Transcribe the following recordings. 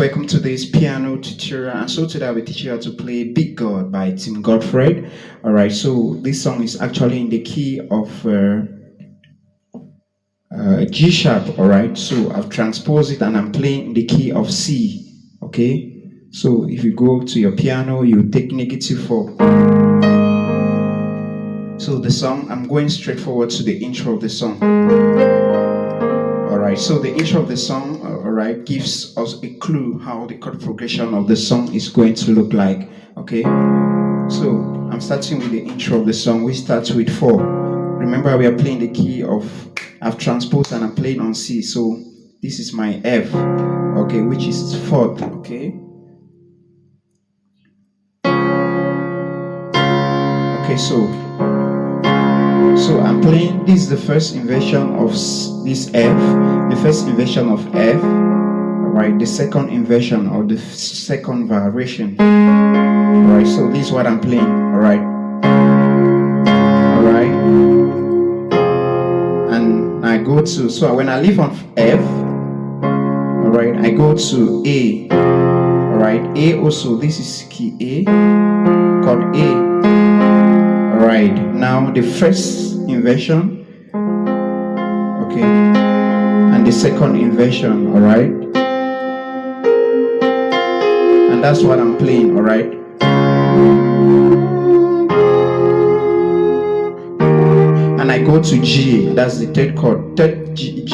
welcome to this piano tutorial. And so today I'll be teaching you how to play Big God by Tim Godfrey. Alright, so this song is actually in the key of G sharp. Alright, so I've transposed it and I'm playing in the key of C. Okay, so if you go to your piano, you take -4. So the song, I'm going straight forward to the intro of the song. Alright, so the intro of the song, alright, gives us a clue how the chord progression of the song is going to look like. Okay, so I'm starting with the intro of the song. We start with 4. Remember, we are playing the key of, I've transposed and I'm playing on C, so this is my F, okay, which is 4th, okay. Okay, so I'm playing, this is the first inversion of this F, the first inversion of F, alright, the second inversion or the second variation, alright, so this is what I'm playing, alright, and I go to, so when I leave on F, alright, I go to A, alright, A also, this is key A, chord A, alright, now the first inversion, okay, and the second inversion, alright, and that's what I'm playing, alright. And I go to G, that's the third chord, third G.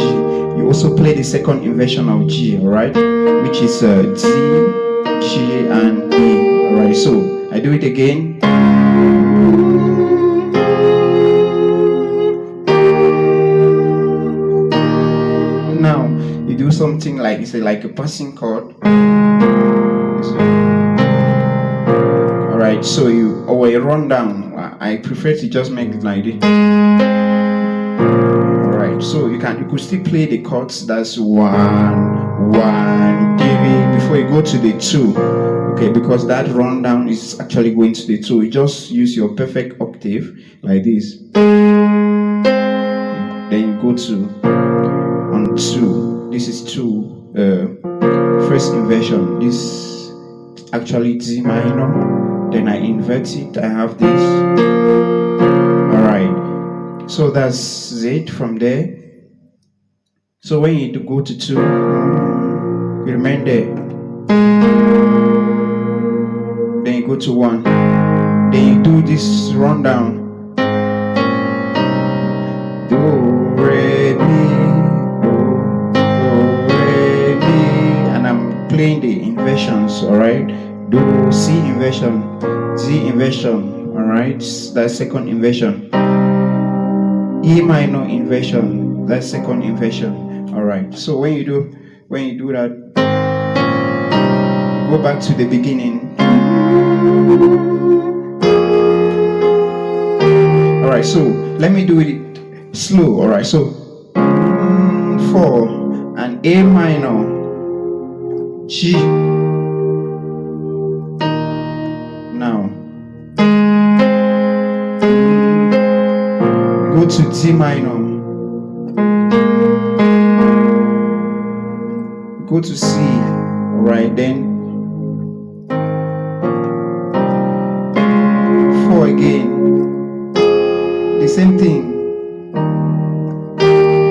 You also play the second inversion of G, alright, which is D, G, and E, alright. So I do it again. Now you do something like, it's like a passing chord. Alright, so you, or a rundown. I prefer to just make it like this. Alright, so you could still play the chords. That's 1, 1, 3 before you go to the 2. Okay, because that rundown is actually going to the 2. You just use your perfect octave like this. Then you go to on 2. This is 2. First inversion. This actually D minor. Then I invert it. I have this. Alright. So that's it from there. So when you go to 2, you remain there. Then you go to 1. Then you do this rundown. Do, re, mi, do, re, mi. And I'm playing the inversions, alright? Do, C inversion, D inversion, alright? That's second inversion. E minor inversion, that's second inversion, alright? So when you do that, go back to the beginning. Alright, so let me do it slow, alright? So 4 and A minor, G. Now go to D minor, go to C, alright, then 4 again, the same thing,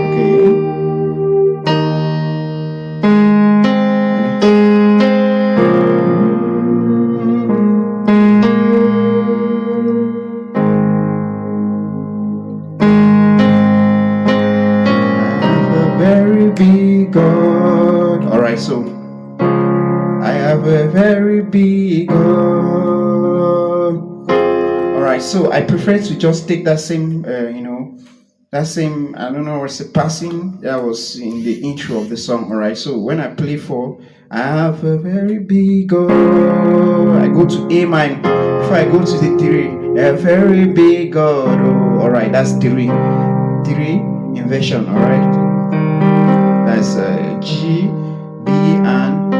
okay, very big God. Alright, so I have a very big God. Alright, so I prefer to just take that same, that same, I don't know what's the passing that was in the intro of the song. Alright, so when I play 4, I have a very big God. I go to A minor. Before I go to the 3, a very big God. Oh, alright, that's 3 inversion. Alright. That's G, B, and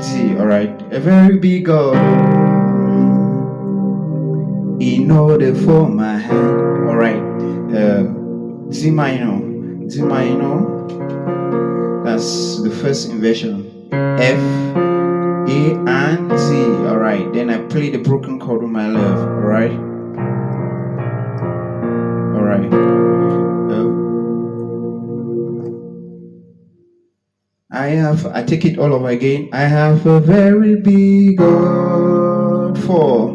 D. Alright, a very big God in order for my hand. Alright, D minor. That's the first inversion. F, A, and Z. Alright, then I play the broken chord with my left. Alright. I take it all over again. I have a very big God. 4.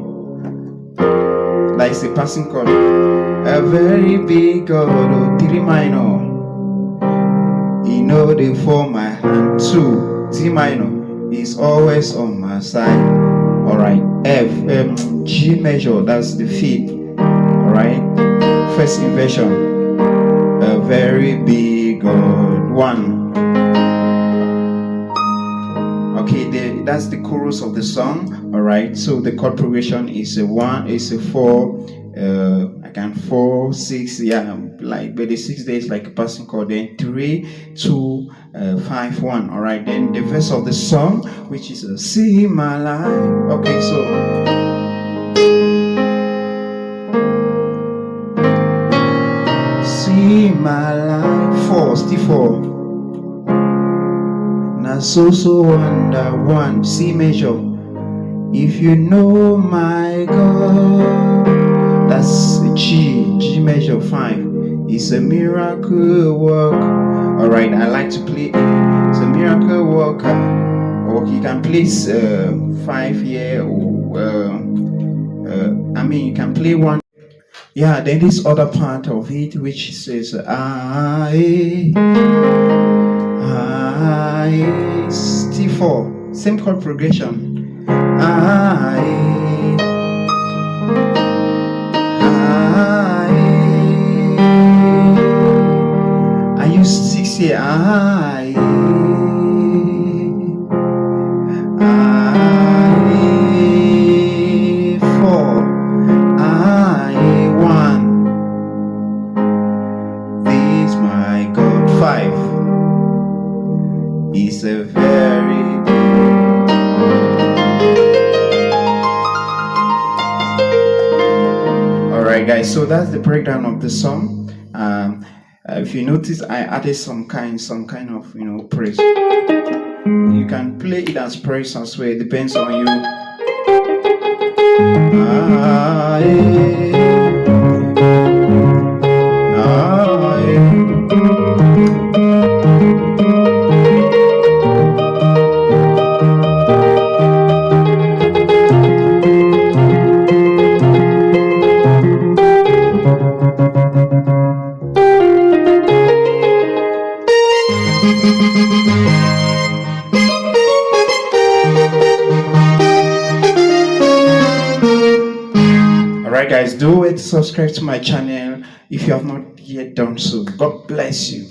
Like the passing chord. A very big God. Oh, 3 minor. You know the 4 my hand. 2. D minor is always on my side. Alright. F, G major. That's the 5th. Alright. First inversion. A very big God. 1. Okay, that's the chorus of the song. All right, so the chord progression is a 1, is a 4, again 4, 6, yeah, like, but the 6 days like a passing chord. Then 3, 2, 5, 1. All right, then the verse of the song, which is see my life. Okay, so see my life. 4, still 4. So wonder 1, C major. If you know my God, that's G major. 5 it's a miracle work. Alright, I like to play it's a miracle worker, or you can play 5 here, or I mean you can play 1. Yeah, then this other part of it which says T4, same chord progression. I use 6 here. I 4, I 1. This my God. 5 is a very alright guys, so that's the breakdown of the song. If you notice, I added some kind of praise. You can play it as praise as well, it depends on you. Alright guys, do it, subscribe to my channel if you have not yet done so. God bless you.